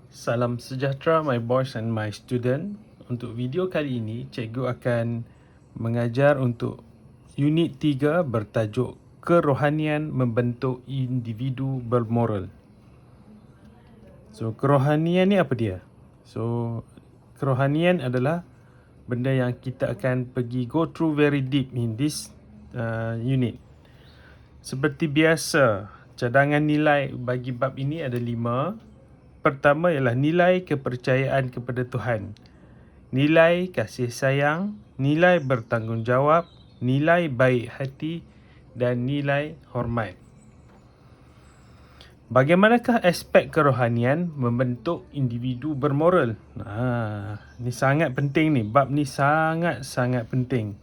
Salam sejahtera my boys and my student. Untuk video kali ini, cikgu akan mengajar untuk unit 3 bertajuk Kerohanian Membentuk Individu Bermoral. So, kerohanian ni apa dia? So, kerohanian adalah benda yang kita akan pergi go through very deep in this unit. Seperti biasa, cadangan nilai bagi bab ini ada 5. Pertama ialah nilai kepercayaan kepada Tuhan, nilai kasih sayang, nilai bertanggungjawab, nilai baik hati dan nilai hormat. Bagaimanakah aspek kerohanian membentuk individu bermoral? Ni sangat penting ni, bab ni sangat-sangat penting.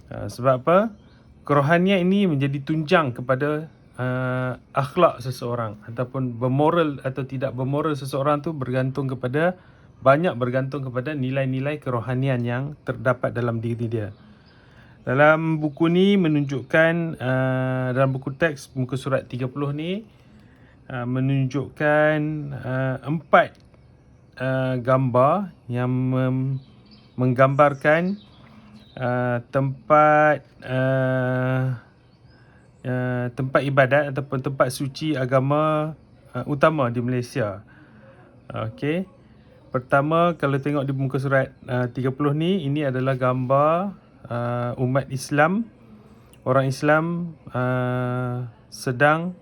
Sebab apa? Kerohanian ini menjadi tunjang kepada akhlak seseorang ataupun bermoral atau tidak bermoral seseorang tu bergantung kepada nilai-nilai kerohanian yang terdapat dalam diri dia. Dalam buku ni menunjukkan dalam buku teks muka surat 30 ni menunjukkan 4 gambar yang menggambarkan tempat ibadat ataupun tempat suci agama utama di Malaysia. Okey. Pertama, kalau tengok di muka surat 30 ni, ini adalah gambar umat Islam. Orang Islam sedang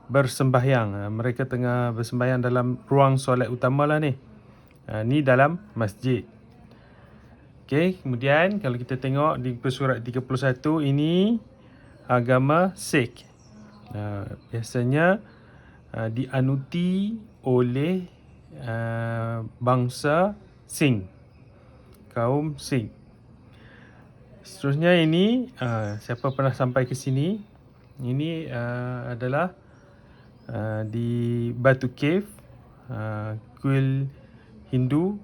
bersembahyang. Mereka tengah bersembahyang dalam ruang solat utama lah ni. Ni dalam masjid. Okey, kemudian kalau kita tengok di muka surat 31, ini agama Sikh. Biasanya dianuti oleh bangsa Singh, kaum Singh. Seterusnya ini, siapa pernah sampai ke sini, ini adalah di Batu Cave, kuil Hindu.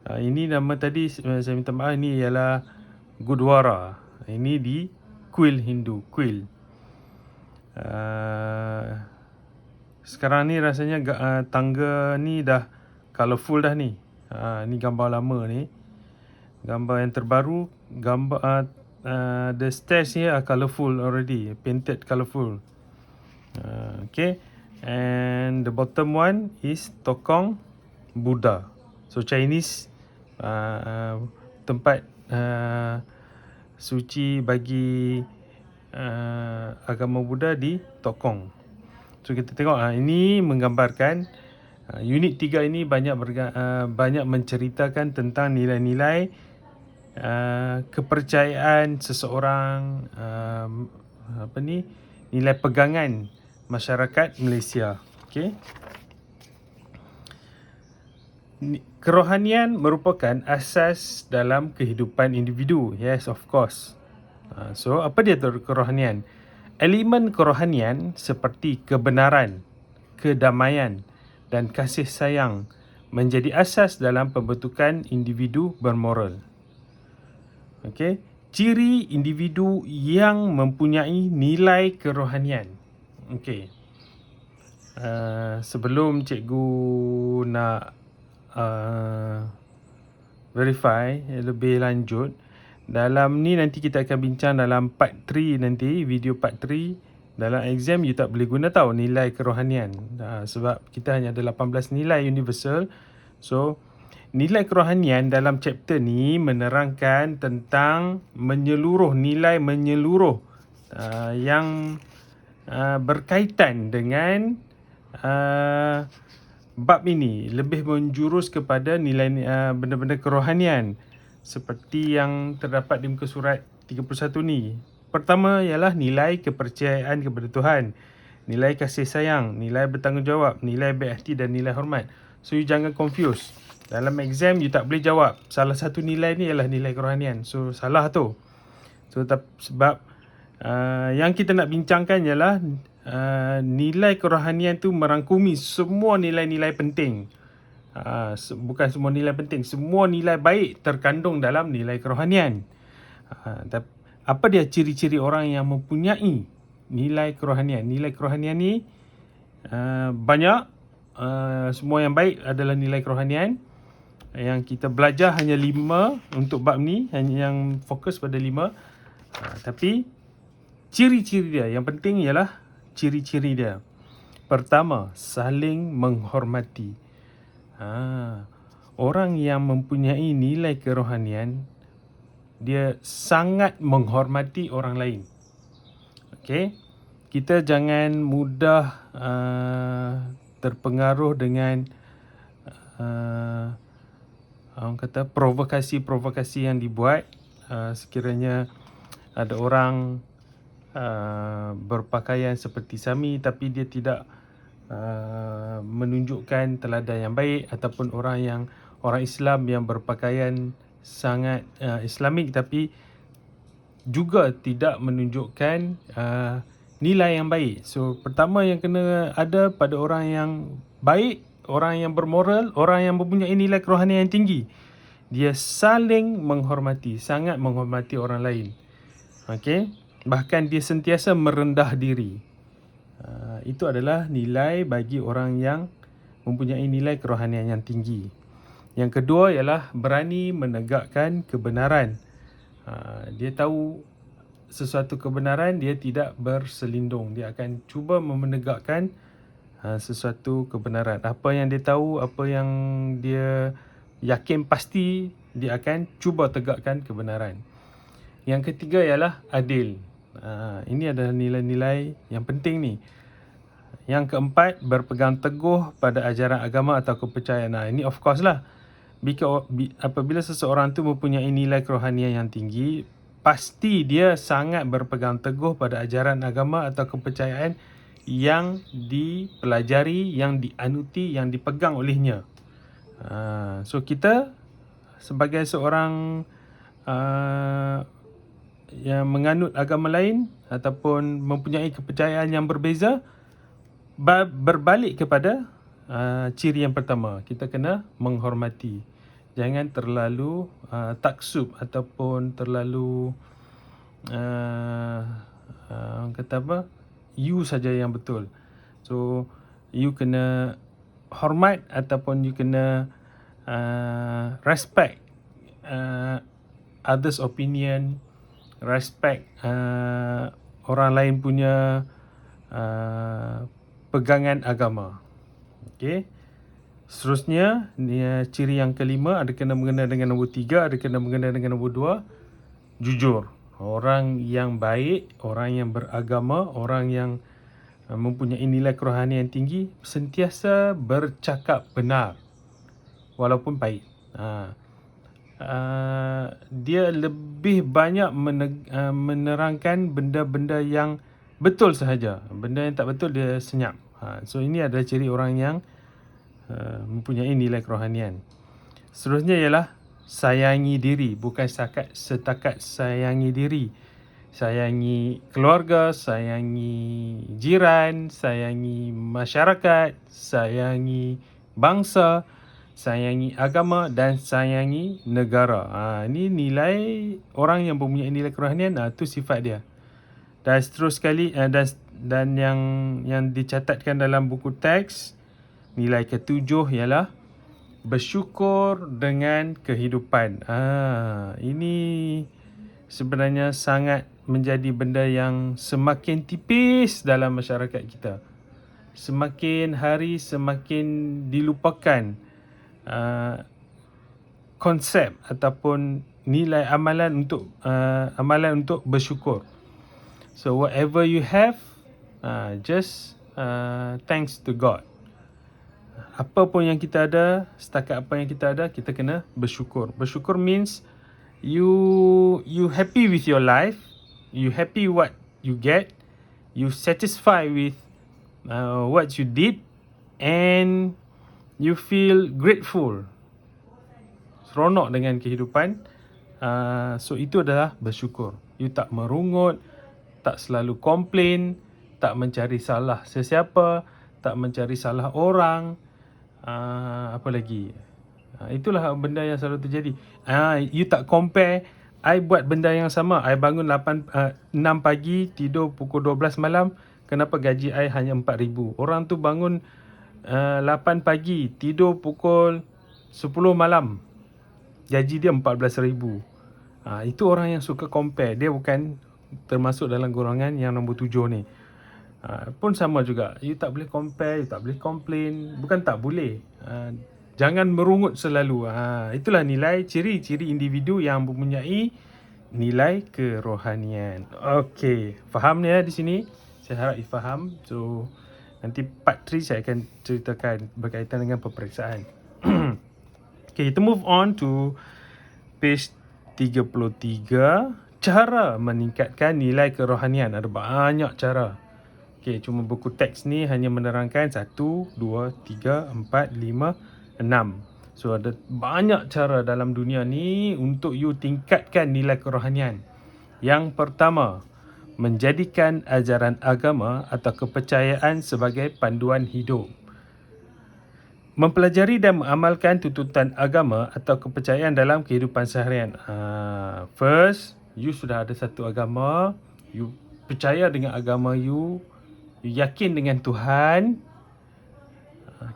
Ini nama tadi saya minta maaf, ini ialah Gurdwara. Ini di kuil Hindu, kuil. Sekarang ni rasanya tangga ni dah colourful dah ni. Ni gambar lama ni. Gambar yang terbaru, the stairs here are colourful already, painted colourful. Okay, and the bottom one is Tokong Buddha. So Chinese tempat suci bagi agama Buddha di Tokong. So kita tengok ini menggambarkan unit 3 ini banyak menceritakan tentang nilai-nilai kepercayaan seseorang, nilai pegangan masyarakat Malaysia. Okey. Kerohanian merupakan asas dalam kehidupan individu. Yes, of course. So, apa dia kerohanian? Elemen kerohanian seperti kebenaran, kedamaian dan kasih sayang menjadi asas dalam pembentukan individu bermoral. Okey, ciri individu yang mempunyai nilai kerohanian. Okey. Sebelum cikgu nak verify lebih lanjut, dalam ni nanti kita akan bincang dalam part 3 nanti, video part 3. Dalam exam you tak boleh guna tahu nilai kerohanian, sebab kita hanya ada 18 nilai universal. So nilai kerohanian dalam chapter ni menerangkan tentang nilai menyeluruh yang berkaitan dengan bab ini, lebih menjurus kepada nilai benda-benda kerohanian seperti yang terdapat di muka surat 31 ni. Pertama ialah nilai kepercayaan kepada Tuhan, nilai kasih sayang, nilai bertanggungjawab, nilai baik hati dan nilai hormat. So you jangan confuse. Dalam exam you tak boleh jawab salah satu nilai ni ialah nilai kerohanian. So salah tu. So sebab yang kita nak bincangkan ialah nilai kerohanian tu merangkumi semua nilai-nilai penting. Bukan semua nilai penting, semua nilai baik terkandung dalam nilai kerohanian. Apa dia ciri-ciri orang yang mempunyai nilai kerohanian? Nilai kerohanian ni banyak, semua yang baik adalah nilai kerohanian. Yang kita belajar hanya 5 untuk bab ni, hanya yang fokus pada 5. Tapi ciri-ciri dia, yang penting ialah ciri-ciri dia. Pertama, saling menghormati. Orang yang mempunyai nilai kerohanian, dia sangat menghormati orang lain. Okey, kita jangan mudah terpengaruh dengan orang kata provokasi-provokasi yang dibuat. Sekiranya ada orang berpakaian seperti Sami tapi dia tidak menunjukkan teladan yang baik, ataupun orang Islam yang berpakaian sangat Islamik tapi juga tidak menunjukkan nilai yang baik. So pertama yang kena ada pada orang yang baik, orang yang bermoral, orang yang mempunyai nilai kerohanian yang tinggi, dia saling menghormati, sangat menghormati orang lain. Okey, bahkan dia sentiasa merendah diri. Itu adalah nilai bagi orang yang mempunyai nilai kerohanian yang tinggi. Yang kedua ialah berani menegakkan kebenaran. Dia tahu sesuatu kebenaran, dia tidak berselindung. Dia akan cuba menegakkan sesuatu kebenaran. Apa yang dia tahu, apa yang dia yakin pasti, dia akan cuba tegakkan kebenaran. Yang ketiga ialah adil. Ini adalah nilai-nilai yang penting ni. Yang keempat, berpegang teguh pada ajaran agama atau kepercayaan. Ini of course lah. Apabila seseorang tu mempunyai nilai kerohanian yang tinggi, pasti dia sangat berpegang teguh pada ajaran agama atau kepercayaan yang dipelajari, yang dianuti, yang dipegang olehnya. So kita sebagai seorang yang menganut agama lain ataupun mempunyai kepercayaan yang berbeza, berbalik kepada ciri yang pertama, kita kena menghormati. Jangan terlalu taksub ataupun terlalu kata apa, you saja yang betul. So you kena hormat ataupun you kena respect others opinion, respect orang lain punya pegangan agama. Okey. Seterusnya, ciri yang kelima ada kena mengena dengan nombor 3, ada kena mengena dengan nombor 2, jujur. Orang yang baik, orang yang beragama, orang yang mempunyai nilai kerohanian yang tinggi, sentiasa bercakap benar walaupun pahit. Dia lebih banyak menerangkan benda-benda yang betul sahaja. Benda yang tak betul dia senyap. So ini adalah ciri orang yang mempunyai nilai kerohanian. Seterusnya ialah sayangi diri, bukan setakat sayangi diri. Sayangi keluarga, sayangi jiran, sayangi masyarakat, sayangi bangsa, sayangi agama dan sayangi negara. Ini nilai orang yang mempunyai nilai kerohanian, itu sifat dia. Dan seterus sekali dan yang dicatatkan dalam buku teks, nilai ketujuh ialah bersyukur dengan kehidupan. Ini sebenarnya sangat menjadi benda yang semakin tipis dalam masyarakat kita. Semakin hari semakin dilupakan konsep ataupun nilai amalan untuk bersyukur. So whatever you have, just thanks to God. Apa pun yang kita ada, setakat apa yang kita ada, kita kena bersyukur. Bersyukur means you happy with your life, you happy what you get, you satisfied with what you did, and you feel grateful, seronok dengan kehidupan. So itu adalah bersyukur. You tak merungut, tak selalu komplain, tak mencari salah sesiapa, tak mencari salah orang. Apa lagi? Itulah benda yang selalu terjadi. You tak compare. I buat benda yang sama. I bangun 6 pagi, tidur pukul 12 malam. Kenapa gaji I hanya 4,000? Orang tu bangun 8 pagi, tidur pukul 10 malam. Gaji dia 14,000. Itu orang yang suka compare. Dia bukan termasuk dalam golongan yang nombor 7 ni. Pun sama juga. You tak boleh compare, you tak boleh complain. Bukan tak boleh. Jangan merungut selalu. Itulah nilai, ciri-ciri individu yang mempunyai nilai kerohanian. Okey, faham ya di sini? Saya harap you faham. So, nanti part 3 saya akan ceritakan berkaitan dengan peperiksaan. Okay, kita move on to page 33. Cara meningkatkan nilai kerohanian. Ada banyak cara. Okay, cuma buku teks ni hanya menerangkan 1, 2, 3, 4, 5, 6. So, ada banyak cara dalam dunia ni untuk you tingkatkan nilai kerohanian. Yang pertama, menjadikan ajaran agama atau kepercayaan sebagai panduan hidup. Mempelajari dan mengamalkan tuntutan agama atau kepercayaan dalam kehidupan seharian. First, you sudah ada satu agama, you percaya dengan agama you yakin dengan Tuhan.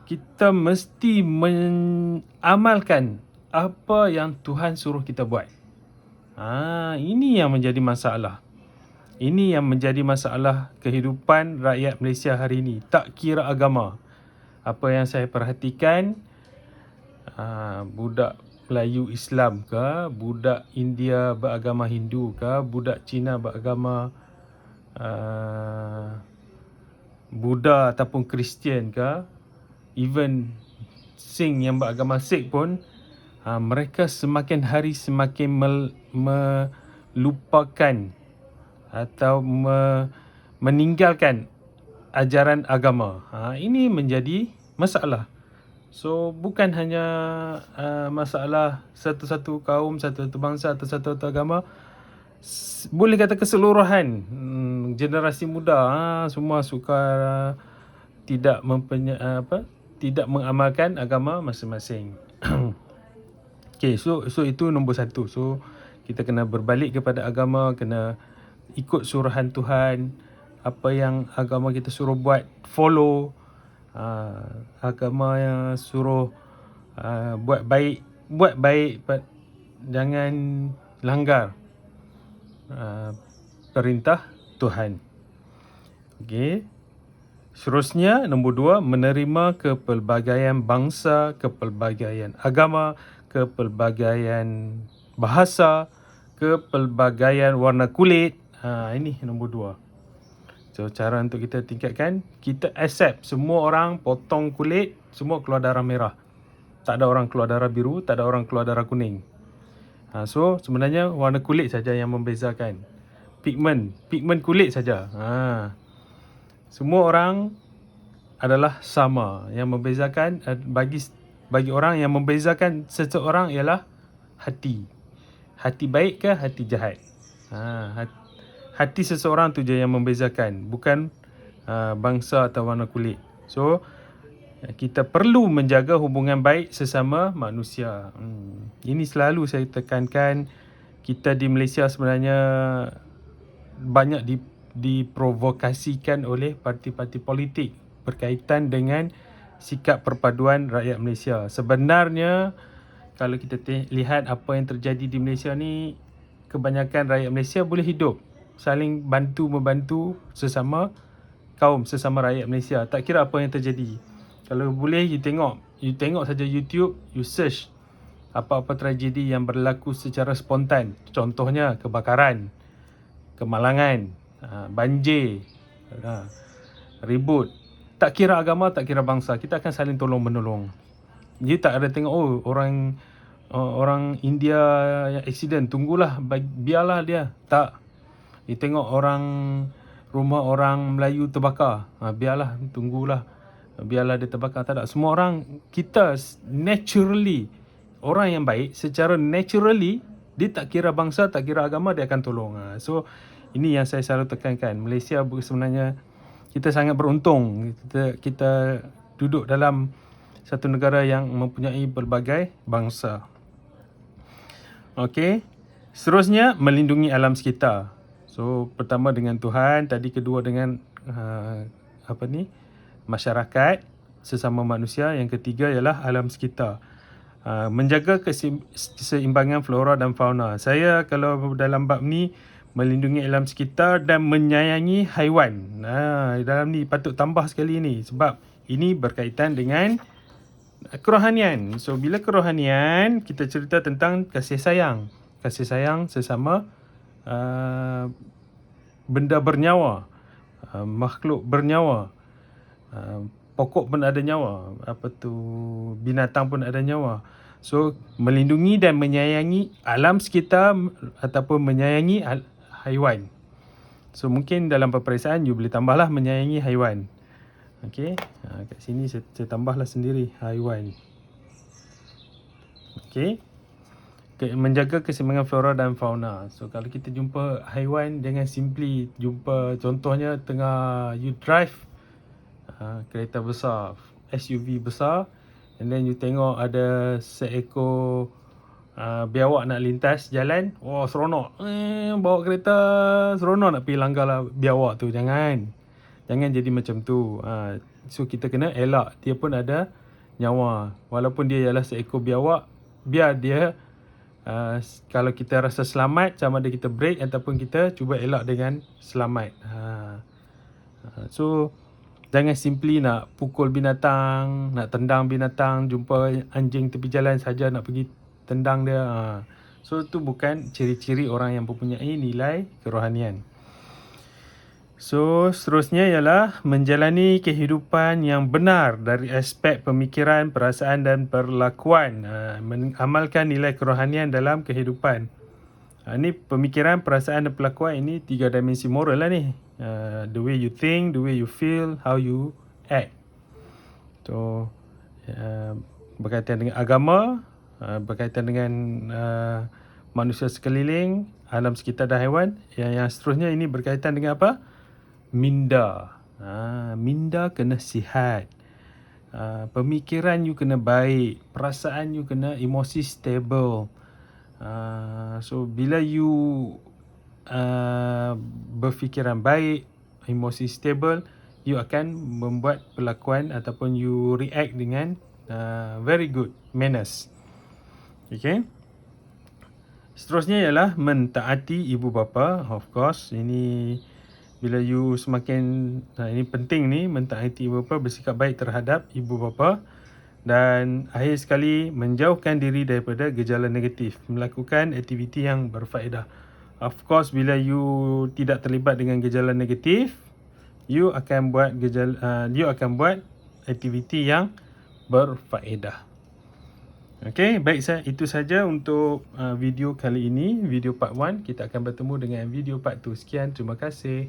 Kita mesti mengamalkan apa yang Tuhan suruh kita buat. Ini yang menjadi masalah. Ini yang menjadi masalah kehidupan rakyat Malaysia hari ini. Tak kira agama. Apa yang saya perhatikan, budak Melayu Islam ke, budak India beragama Hindu ke, budak Cina beragama Buddha ataupun Kristian ke, even Sing yang beragama Sikh pun, mereka semakin hari semakin melupakan atau meninggalkan ajaran agama. Ini menjadi masalah. So, bukan hanya masalah satu-satu kaum, satu-satu bangsa atau satu-satu agama. Boleh kata keseluruhan generasi muda semua suka tidak mengamalkan agama masing-masing. Okay, so itu nombor 1. So, kita kena berbalik kepada agama, kena ikut suruhan Tuhan. Apa yang agama kita suruh buat, follow. Agama yang suruh buat baik, jangan langgar perintah Tuhan. Okey. Seterusnya, nombor 2, menerima kepelbagaian bangsa, kepelbagaian agama, kepelbagaian bahasa, kepelbagaian warna kulit. Ini nombor 2. So, cara untuk kita tingkatkan, kita accept semua orang potong kulit, semua keluar darah merah. Tak ada orang keluar darah biru, tak ada orang keluar darah kuning. So, sebenarnya warna kulit saja yang membezakan. Pigmen kulit saja. Semua orang adalah sama. Yang membezakan, bagi orang yang membezakan seseorang ialah hati. Hati baik ke hati jahat? Hati seseorang tu je yang membezakan, bukan bangsa atau warna kulit. So, kita perlu menjaga hubungan baik sesama manusia. Ini selalu saya tekankan. Kita di Malaysia sebenarnya banyak diprovokasikan oleh parti-parti politik berkaitan dengan sikap perpaduan rakyat Malaysia. Sebenarnya, kalau kita lihat apa yang terjadi di Malaysia ni, kebanyakan rakyat Malaysia boleh hidup saling bantu-membantu sesama kaum, sesama rakyat Malaysia. Tak kira apa yang terjadi. Kalau boleh, you tengok saja YouTube, you search apa-apa tragedi yang berlaku secara spontan. Contohnya kebakaran, kemalangan, banjir, ribut. Tak kira agama, tak kira bangsa, kita akan saling tolong-menolong. You tak ada tengok, orang India yang accident, tunggulah, biarlah dia. Tak. You tengok rumah orang Melayu terbakar, biarlah, tunggulah, biarlah dia terbakar. Tak ada. Semua orang, kita naturally, orang yang baik, secara naturally, dia tak kira bangsa, tak kira agama, dia akan tolong. So, ini yang saya selalu tekankan. Malaysia sebenarnya, kita sangat beruntung. Kita duduk dalam satu negara yang mempunyai berbagai bangsa. Okey. Seterusnya, melindungi alam sekitar. So, pertama dengan Tuhan, tadi kedua dengan masyarakat. sesama manusia. Yang ketiga ialah alam sekitar. Menjaga keseimbangan flora dan fauna. Saya kalau dalam bab ni melindungi alam sekitar dan menyayangi haiwan. Dalam ni patut tambah sekali ni sebab ini berkaitan dengan kerohanian. So bila kerohanian, kita cerita tentang kasih sayang. Kasih sayang sesama benda bernyawa, makhluk bernyawa. Pokok pun ada nyawa, binatang pun ada nyawa. So melindungi dan menyayangi alam sekitar ataupun menyayangi haiwan. So mungkin dalam peperiksaan you boleh tambahlah menyayangi haiwan. Okey, kat sini saya tambahlah sendiri haiwan. Okey, menjaga keseimbangan flora dan fauna. So kalau kita jumpa haiwan, jangan simply jumpa, contohnya tengah you drive kereta besar, SUV besar, and then you tengok ada seekor biawak nak lintas jalan. Seronok, bawa kereta seronok nak pergi langgar lah biawak tu. Jangan jadi macam tu. So kita kena elak, dia pun ada nyawa. Walaupun dia ialah seekor biawak, biar dia kalau kita rasa selamat, sama ada kita brake ataupun kita cuba elak dengan selamat. So jangan simply nak pukul binatang, nak tendang binatang. Jumpa anjing tepi jalan saja nak pergi tendang dia. So tu bukan ciri-ciri orang yang mempunyai nilai kerohanian. So seterusnya ialah menjalani kehidupan yang benar dari aspek pemikiran, perasaan dan perlakuan. Mengamalkan nilai kerohanian dalam kehidupan. Ini pemikiran, perasaan dan perlakuan, ini 3 dimensi moral lah ni. The way you think, the way you feel, how you act. So berkaitan dengan agama, berkaitan dengan manusia sekeliling, alam sekitar dan haiwan. Yang seterusnya ini berkaitan dengan apa? Minda. Minda kena sihat. Pemikiran you kena baik, perasaan you kena emosi stable. So bila you berfikiran baik, emosi stable, you akan membuat perlakuan ataupun you react dengan very good manners. Okay. Seterusnya ialah mentaati ibu bapa. Of course, ini bila you semakin, ini penting ni, mentaati ibu bapa, bersikap baik terhadap ibu bapa. Dan akhir sekali, menjauhkan diri daripada gejala negatif, melakukan aktiviti yang berfaedah. Of course, bila you tidak terlibat dengan gejala negatif, you akan buat aktiviti yang berfaedah. Okey, baik, itu saja untuk video kali ini, video part 1. Kita akan bertemu dengan video part 2. Sekian, terima kasih.